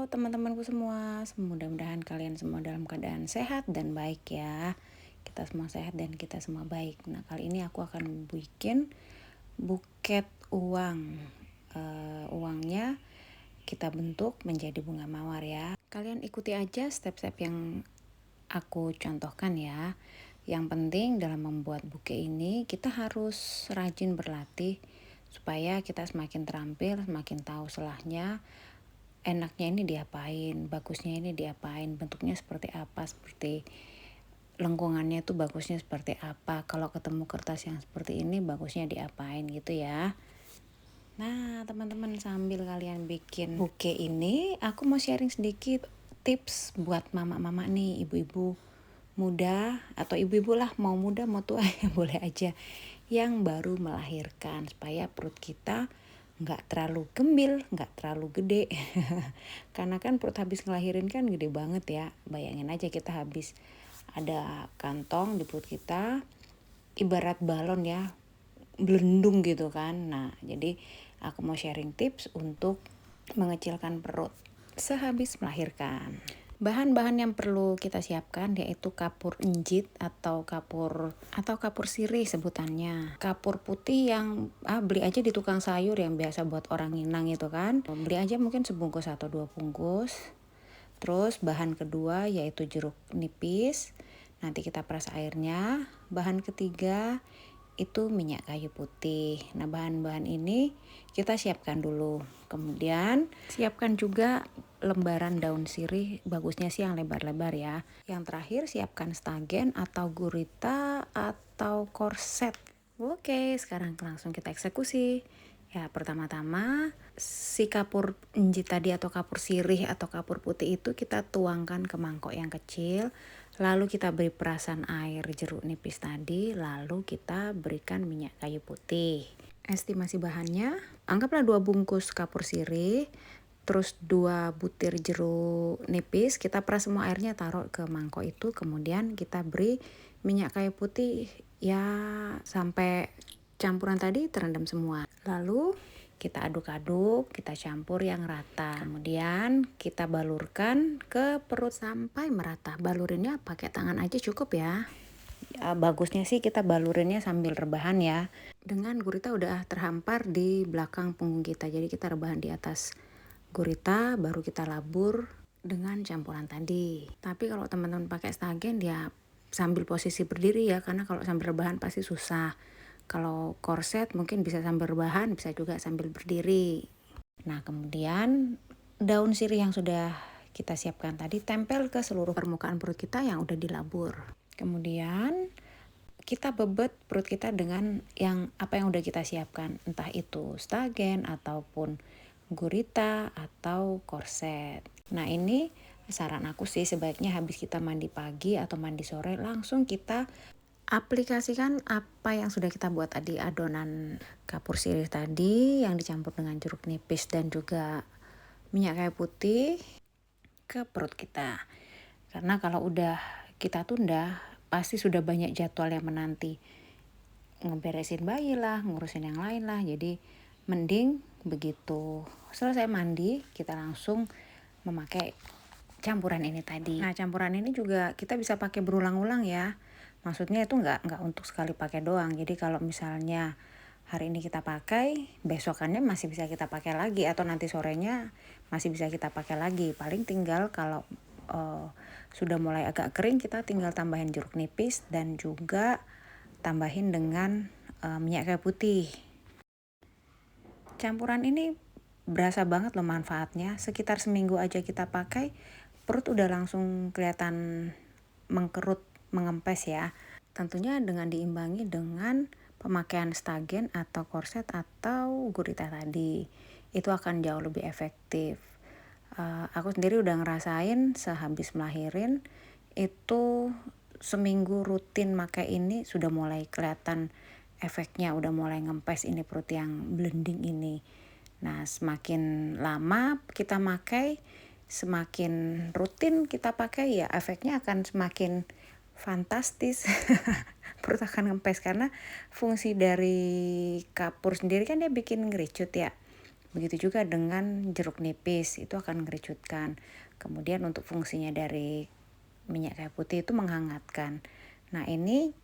teman-temanku semua, mudah-mudahan kalian semua dalam keadaan sehat dan baik ya. Kita semua sehat dan kita semua baik. Nah, kali ini aku akan bikin buket uang. Uangnya kita bentuk menjadi bunga mawar ya. Kalian ikuti aja step-step yang aku contohkan ya. Yang penting dalam membuat buke ini kita harus rajin berlatih supaya kita semakin terampil, semakin tahu selahnya, enaknya ini diapain, bagusnya ini diapain, bentuknya seperti apa, seperti lengkungannya itu bagusnya seperti apa, kalau ketemu kertas yang seperti ini bagusnya diapain gitu ya. Nah teman-teman, sambil kalian bikin buke ini, aku mau sharing sedikit tips buat mama-mama nih, ibu-ibu muda atau ibu-ibu lah, mau muda mau tua ya boleh aja, yang baru melahirkan, supaya perut kita nggak terlalu gembil, nggak terlalu gede. Karena kan perut habis ngelahirin kan gede banget ya. Bayangin aja kita habis ada kantong di perut kita, ibarat balon ya, belendung gitu kan. Nah jadi aku mau sharing tips untuk mengecilkan perut sehabis melahirkan. Bahan-bahan yang perlu kita siapkan yaitu kapur enjit atau kapur sirih sebutannya. Kapur putih yang beli aja di tukang sayur yang biasa buat orang Minang itu kan. Beli aja mungkin sebungkus atau 2 bungkus. Terus bahan kedua yaitu jeruk nipis. Nanti kita peras airnya. Bahan ketiga itu minyak kayu putih. Nah, bahan-bahan ini kita siapkan dulu. Kemudian siapkan juga lembaran daun sirih, bagusnya sih yang lebar-lebar ya. Yang terakhir siapkan stagen atau gurita atau korset. Oke, sekarang langsung kita eksekusi. Ya, pertama-tama si kapur enjit tadi atau kapur sirih atau kapur putih itu kita tuangkan ke mangkok yang kecil. Lalu kita beri perasan air jeruk nipis tadi, lalu kita berikan minyak kayu putih. Estimasi bahannya, anggaplah 2 bungkus kapur sirih, terus 2 butir jeruk nipis, kita peras semua airnya, taruh ke mangkok itu, kemudian kita beri minyak kayu putih ya sampai campuran tadi terendam semua. Lalu kita aduk-aduk, kita campur yang rata. Kemudian kita balurkan ke perut sampai merata. Balurinnya pakai tangan aja cukup ya. Bagusnya sih kita balurinnya sambil rebahan ya. Dengan gurita udah terhampar di belakang punggung kita. Jadi kita rebahan di atas gurita, baru kita labur dengan campuran tadi. Tapi kalau teman-teman pakai stagen ya sambil posisi berdiri ya, karena kalau sambil rebahan pasti susah. Kalau korset mungkin bisa sambil rebahan, bisa juga sambil berdiri. Nah, kemudian daun sirih yang sudah kita siapkan tadi tempel ke seluruh permukaan perut kita yang udah dilabur. Kemudian kita bebet perut kita dengan yang udah kita siapkan, entah itu stagen ataupun gurita atau korset. Nah, ini saran aku sih sebaiknya habis kita mandi pagi atau mandi sore langsung kita aplikasikan apa yang sudah kita buat tadi, adonan kapur sirih tadi yang dicampur dengan jeruk nipis dan juga minyak kayu putih ke perut kita. Karena kalau udah kita tunda, pasti sudah banyak jadwal yang menanti. Ngeberesin bayi lah, ngurusin yang lain lah. Jadi mending begitu selesai mandi, kita langsung memakai campuran ini tadi. Nah, campuran ini juga kita bisa pakai berulang-ulang ya. Maksudnya itu nggak untuk sekali pakai doang. Jadi kalau misalnya hari ini kita pakai, besokannya masih bisa kita pakai lagi, atau nanti sorenya masih bisa kita pakai lagi. Paling tinggal kalau sudah mulai agak kering, kita tinggal tambahin jeruk nipis dan juga tambahin dengan minyak kayu putih. Campuran ini berasa banget loh manfaatnya. Sekitar seminggu aja kita pakai, perut udah langsung kelihatan mengkerut, mengempes ya. Tentunya dengan diimbangi dengan pemakaian stagen atau korset atau gurita tadi. Itu akan jauh lebih efektif. Aku sendiri udah ngerasain sehabis melahirin itu seminggu rutin pakai ini sudah mulai kelihatan efeknya, udah mulai ngempes ini perut yang blending ini. Nah, semakin lama kita pakai, semakin rutin kita pakai ya efeknya akan semakin fantastis. Perut akan ngempes karena fungsi dari kapur sendiri kan dia bikin ngericut ya, Begitu juga dengan jeruk nipis, itu akan mengerucutkan. Kemudian untuk fungsinya dari minyak kayu putih itu menghangatkan. Nah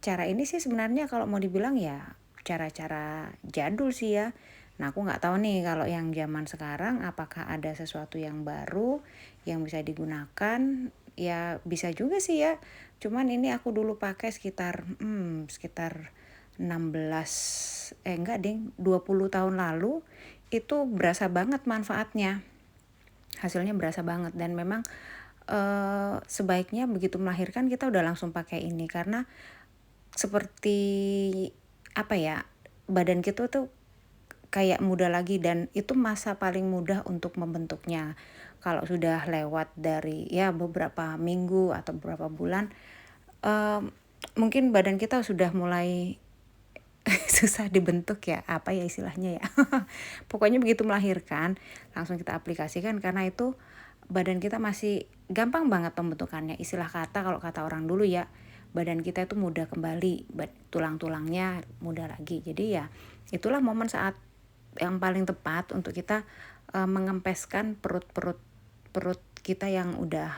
cara ini sih sebenarnya kalau mau dibilang ya cara-cara jadul sih ya. Nah aku nggak tahu nih kalau yang zaman sekarang apakah ada sesuatu yang baru yang bisa digunakan. Ya bisa juga sih ya. Cuman ini aku dulu pakai sekitar 16 enggak ding 20 tahun lalu itu berasa banget manfaatnya. Hasilnya berasa banget dan memang sebaiknya begitu melahirkan kita udah langsung pakai ini karena seperti apa ya, badan kita tuh kayak muda lagi dan itu masa paling mudah untuk membentuknya. Kalau sudah lewat dari ya beberapa minggu atau beberapa bulan, mungkin badan kita sudah mulai susah dibentuk ya, apa ya istilahnya ya. Pokoknya begitu melahirkan langsung kita aplikasikan karena itu badan kita masih gampang banget pembentukannya. Istilah kata kalau kata orang dulu ya, badan kita itu mudah kembali, tulang-tulangnya mudah lagi. Jadi ya itulah momen saat yang paling tepat untuk kita mengempeskan perut kita yang udah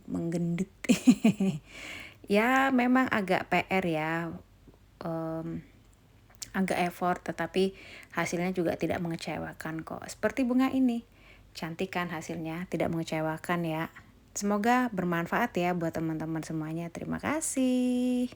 menggendut. Ya memang agak PR ya, agak effort tetapi hasilnya juga tidak mengecewakan kok. Seperti bunga ini, cantik kan hasilnya, tidak mengecewakan ya. Semoga bermanfaat ya buat teman-teman semuanya. Terima kasih.